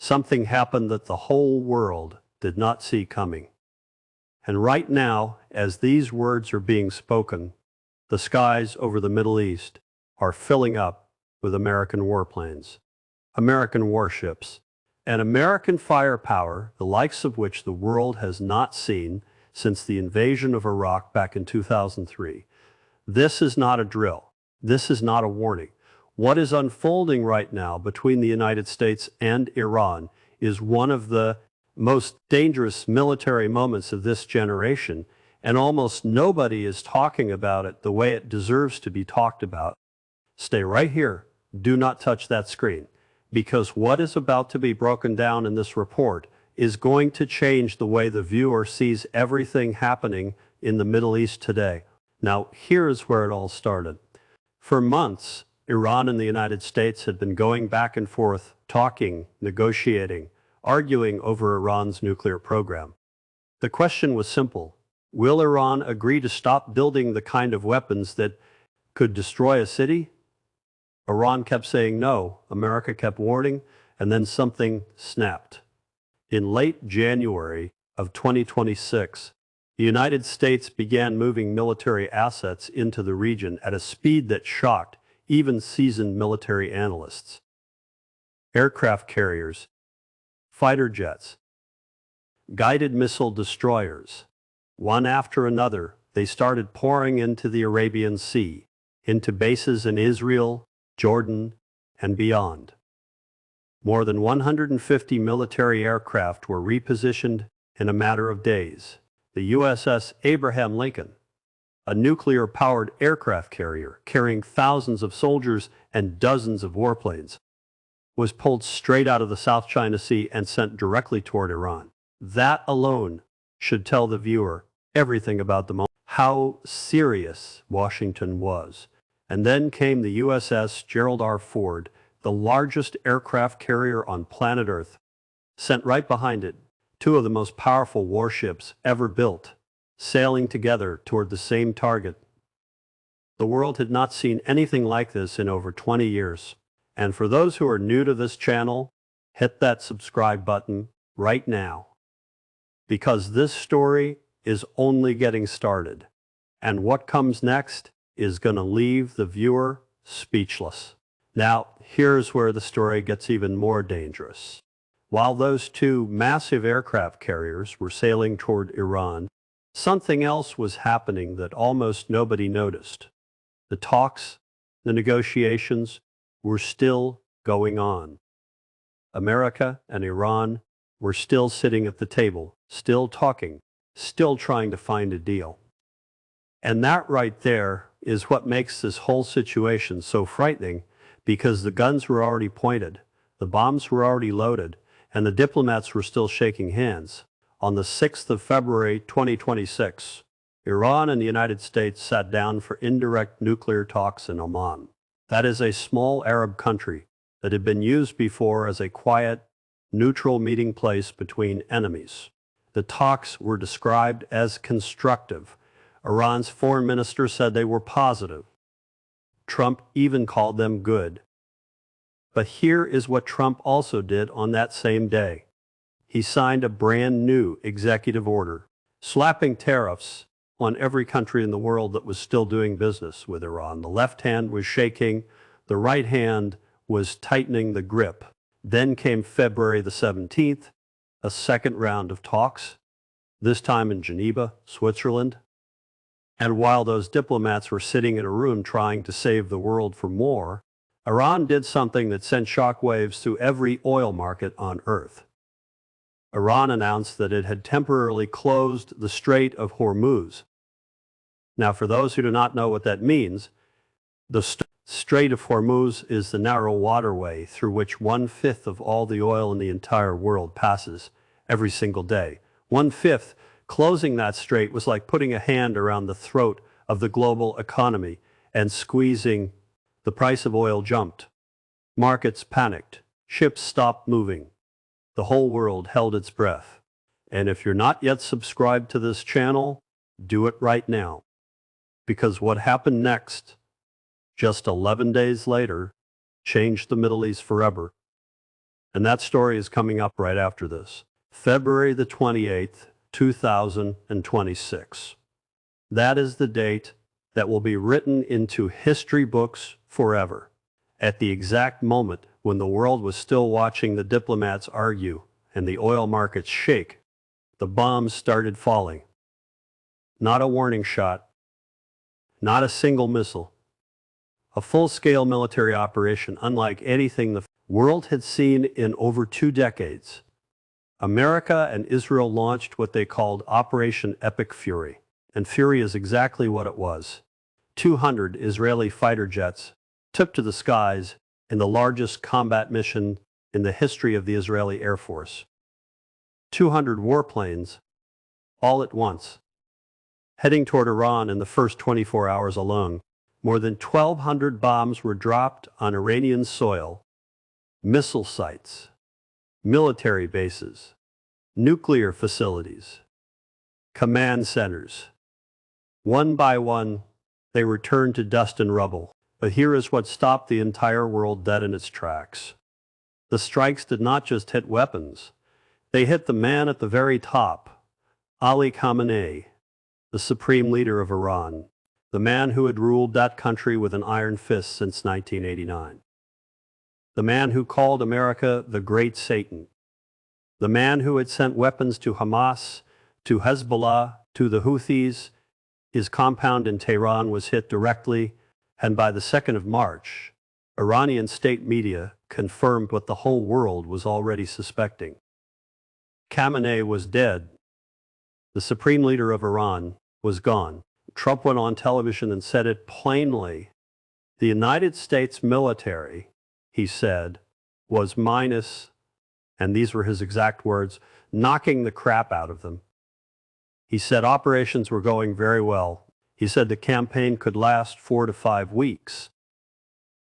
something happened that the whole world did not see coming. And right now, as these words are being spoken, the skies over the Middle East are filling up with American warplanes, American warships, and American firepower, the likes of which the world has not seen since the invasion of Iraq back in 2003. This is not a drill. This is not a warning. What is unfolding right now between the United States and Iran is one of the most dangerous military moments of this generation, and almost nobody is talking about it the way it deserves to be talked about. Stay right here. Do not touch that screen, because what is about to be broken down in this report is going to change the way the viewer sees everything happening in the Middle East today. Now, here's where it all started. For months, Iran and the United States had been going back and forth, talking, negotiating, arguing over Iran's nuclear program. The question was simple. Will Iran agree to stop building the kind of weapons that could destroy a city? Iran kept saying no, America kept warning, and then something snapped. In late January of 2026, the United States began moving military assets into the region at a speed that shocked even seasoned military analysts. Aircraft carriers, fighter jets, guided missile destroyers. One after another, they started pouring into the Arabian Sea, into bases in Israel, Jordan, and beyond. More than 150 military aircraft were repositioned in a matter of days. The USS Abraham Lincoln, a nuclear-powered aircraft carrier carrying thousands of soldiers and dozens of warplanes, was pulled straight out of the South China Sea and sent directly toward Iran. That alone should tell the viewer everything about the moment, how serious Washington was. And then came the USS Gerald R. Ford, the largest aircraft carrier on planet Earth, sent right behind it, two of the most powerful warships ever built, sailing together toward the same target. The world had not seen anything like this in over 20 years. And for those who are new to this channel, hit that subscribe button right now, because this story is only getting started. And what comes next is going to leave the viewer speechless. Now, here's where the story gets even more dangerous. While those two massive aircraft carriers were sailing toward Iran, something else was happening that almost nobody noticed. The talks, the negotiations were still going on. America and Iran were still sitting at the table, still talking, still trying to find a deal. And that right there is what makes this whole situation so frightening, because the guns were already pointed, the bombs were already loaded, and the diplomats were still shaking hands. On the 6th of February 2026, Iran and the United States sat down for indirect nuclear talks in Oman. That is a small Arab country that had been used before as a quiet, neutral meeting place between enemies. The talks were described as constructive. Iran's foreign minister said they were positive. Trump even called them good. But here is what Trump also did on that same day. He signed a brand new executive order, slapping tariffs on every country in the world that was still doing business with Iran. The left hand was shaking, the right hand was tightening the grip. Then came February the 17th, a second round of talks, this time in Geneva, Switzerland. And while those diplomats were sitting in a room trying to save the world from war, Iran did something that sent shockwaves through every oil market on Earth. Iran announced that it had temporarily closed the Strait of Hormuz. Now, for those who do not know what that means, the Strait of Hormuz is the narrow waterway through which 1/5 of all the oil in the entire world passes every single day. 1/5. Closing that strait was like putting a hand around the throat of the global economy and squeezing. The price of oil jumped. Markets panicked. Ships stopped moving. The whole world held its breath. And if you're not yet subscribed to this channel, do it right now. Because what happened next, just 11 days later, changed the Middle East forever. And that story is coming up right after this. February the 28th, 2026. That is the date that will be written into history books forever. At the exact moment when the world was still watching the diplomats argue and the oil markets shake, the bombs started falling. Not a warning shot, not a single missile. A full-scale military operation unlike anything the world had seen in over 2 decades. America and Israel launched what they called Operation Epic Fury, and Fury is exactly what it was. 200 Israeli fighter jets took to the skies in the largest combat mission in the history of the Israeli Air Force. 200 warplanes, all at once. Heading toward Iran in the first 24 hours alone, more than 1,200 bombs were dropped on Iranian soil, missile sites, military bases, nuclear facilities, command centers. One by one, they returned to dust and rubble. But here is what stopped the entire world dead in its tracks. The strikes did not just hit weapons. They hit the man at the very top, Ali Khamenei, the supreme leader of Iran, the man who had ruled that country with an iron fist since 1989. The man who called America the Great Satan. The man who had sent weapons to Hamas, to Hezbollah, to the Houthis. His compound in Tehran was hit directly, and by the 2nd of March, Iranian state media confirmed what the whole world was already suspecting. Khamenei was dead. The supreme leader of Iran was gone. Trump went on television and said it plainly. The United States military, he said, was minus, and these were his exact words, knocking the crap out of them. He said operations were going very well. He said the campaign could last 4 to 5 weeks.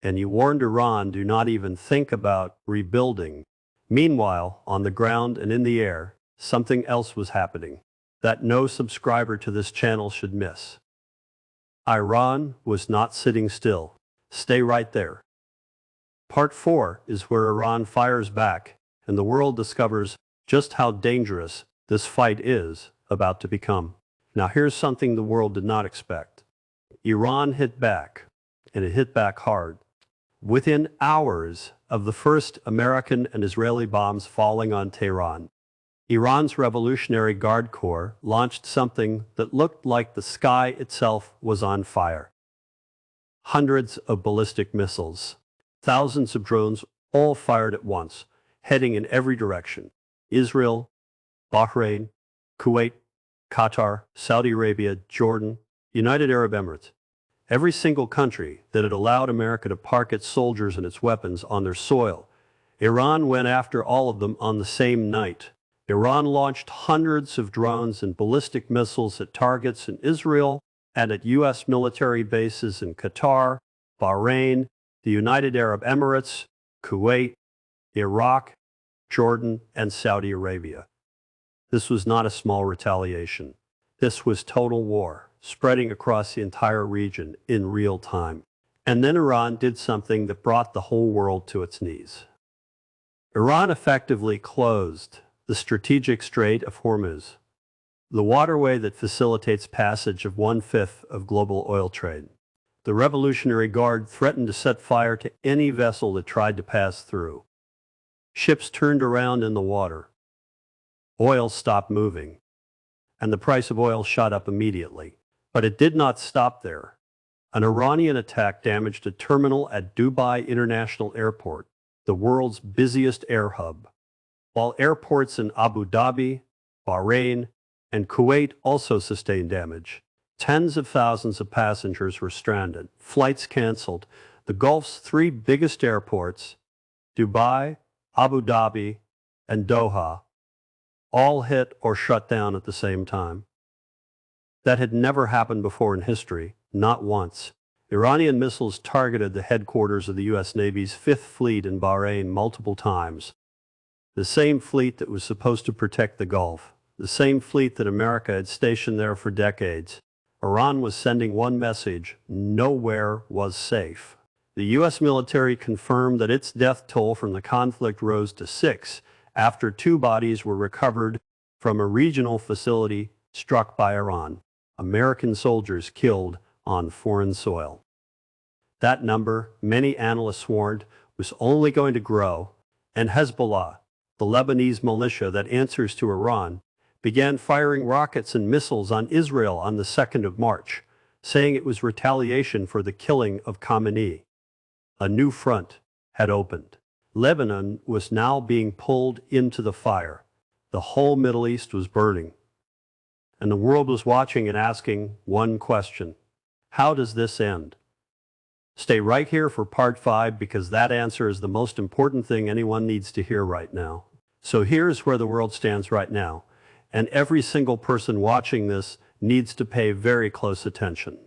And he warned Iran, do not even think about rebuilding. Meanwhile, on the ground and in the air, something else was happening that no subscriber to this channel should miss. Iran was not sitting still. Stay right there. Part 4 is where Iran fires back and the world discovers just how dangerous this fight is about to become. Now here's something the world did not expect. Iran hit back, and it hit back hard. Within hours of the first American and Israeli bombs falling on Tehran, Iran's Revolutionary Guard Corps launched something that looked like the sky itself was on fire. Hundreds of ballistic missiles, thousands of drones, all fired at once, heading in every direction. Israel, Bahrain, Kuwait, Qatar, Saudi Arabia, Jordan, United Arab Emirates. Every single country that had allowed America to park its soldiers and its weapons on their soil. Iran went after all of them on the same night. Iran launched hundreds of drones and ballistic missiles at targets in Israel and at U.S. military bases in Qatar, Bahrain, the United Arab Emirates, Kuwait, Iraq, Jordan, and Saudi Arabia. This was not a small retaliation. This was total war, spreading across the entire region in real time. And then Iran did something that brought the whole world to its knees. Iran effectively closed the strategic Strait of Hormuz, the waterway that facilitates passage of 1/5 of global oil trade. The Revolutionary Guard threatened to set fire to any vessel that tried to pass through. Ships turned around in the water. Oil stopped moving, and the price of oil shot up immediately. But it did not stop there. An Iranian attack damaged a terminal at Dubai International Airport, the world's busiest air hub, while airports in Abu Dhabi, Bahrain, and Kuwait also sustained damage. Tens of thousands of passengers were stranded, flights canceled. The Gulf's 3 biggest airports, Dubai, Abu Dhabi, and Doha, all hit or shut down at the same time. That had never happened before in history, not once. Iranian missiles targeted the headquarters of the U.S. Navy's 5th Fleet in Bahrain multiple times. The same fleet that was supposed to protect the Gulf, the same fleet that America had stationed there for decades. Iran was sending one message: nowhere was safe. The U.S. military confirmed that its death toll from the conflict rose to 6 after 2 bodies were recovered from a regional facility struck by Iran. American soldiers killed on foreign soil. That number, many analysts warned, was only going to grow, and Hezbollah, the Lebanese militia that answers to Iran, began firing rockets and missiles on Israel on the 2nd of March, saying it was retaliation for the killing of Khamenei. A new front had opened. Lebanon was now being pulled into the fire. The whole Middle East was burning. And the world was watching and asking one question: how does this end? Stay right here for part 5, because that answer is the most important thing anyone needs to hear right now. So here's where the world stands right now, and every single person watching this needs to pay very close attention.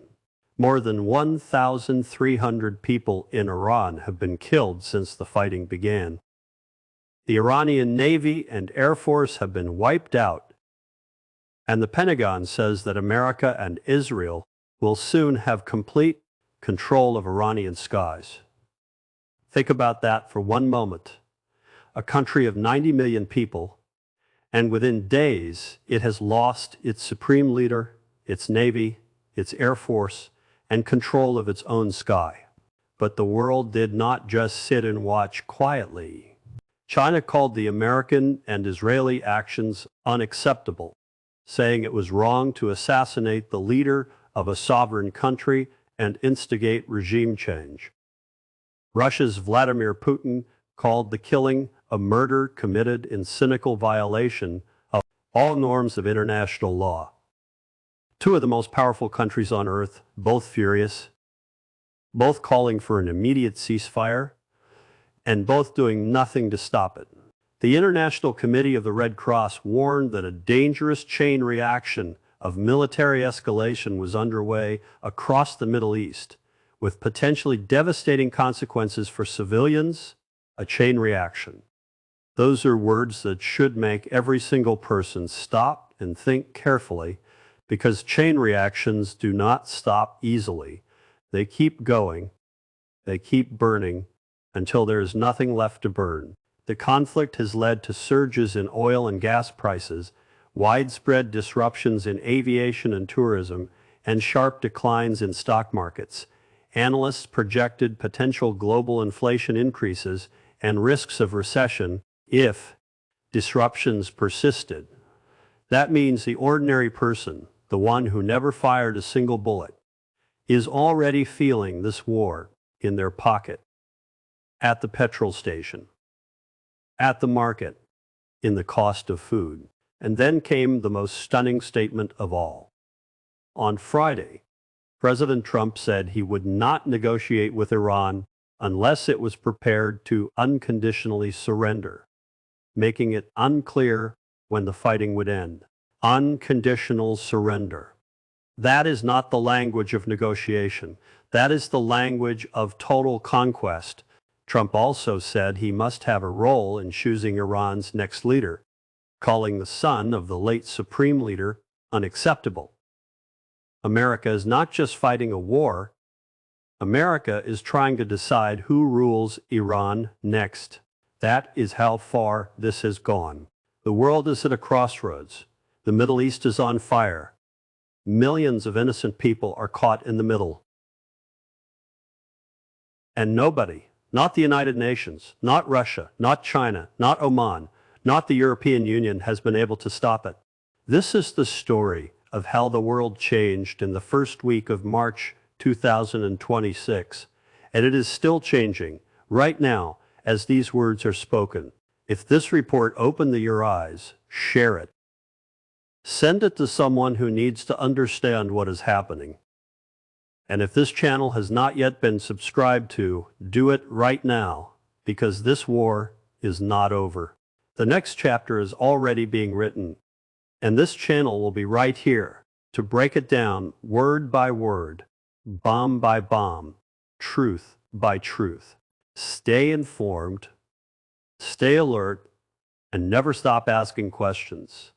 More than 1,300 people in Iran have been killed since the fighting began. The Iranian Navy and Air Force have been wiped out, and the Pentagon says that America and Israel will soon have complete control of Iranian skies. Think about that for one moment. A country of 90 million people, and within days it has lost its supreme leader, its Navy, its Air Force, and control of its own sky. But the world did not just sit and watch quietly. China called the American and Israeli actions unacceptable, saying it was wrong to assassinate the leader of a sovereign country and instigate regime change. Russia's Vladimir Putin called the killing a murder committed in cynical violation of all norms of international law. 2 of the most powerful countries on earth, both furious, both calling for an immediate ceasefire, and both doing nothing to stop it. The International Committee of the Red Cross warned that a dangerous chain reaction of military escalation was underway across the Middle East, with potentially devastating consequences for civilians. A chain reaction. Those are words that should make every single person stop and think carefully, because chain reactions do not stop easily. They keep going, they keep burning, until there is nothing left to burn. The conflict has led to surges in oil and gas prices, widespread disruptions in aviation and tourism, and sharp declines in stock markets. Analysts projected potential global inflation increases and risks of recession if disruptions persisted. That means the ordinary person, the one who never fired a single bullet, is already feeling this war in their pocket, at the petrol station, at the market, in the cost of food. And then came the most stunning statement of all. On Friday, President Trump said he would not negotiate with Iran unless it was prepared to unconditionally surrender, making it unclear when the fighting would end. Unconditional surrender. That is not the language of negotiation. That is the language of total conquest. Trump also said he must have a role in choosing Iran's next leader, calling the son of the late supreme leader unacceptable. America is not just fighting a war. America is trying to decide who rules Iran next. That is how far this has gone. The world is at a crossroads. The Middle East is on fire. Millions of innocent people are caught in the middle. And nobody, not the United Nations, not Russia, not China, not Oman, not the European Union, has been able to stop it. This is the story of how the world changed in the first week of March 2026, and it is still changing right now as these words are spoken. If this report opened your eyes, share it. Send it to someone who needs to understand what is happening. And if this channel has not yet been subscribed to, do it right now, because this war is not over. The next chapter is already being written, and this channel will be right here to break it down word by word, bomb by bomb, truth by truth. Stay informed, stay alert, and never stop asking questions.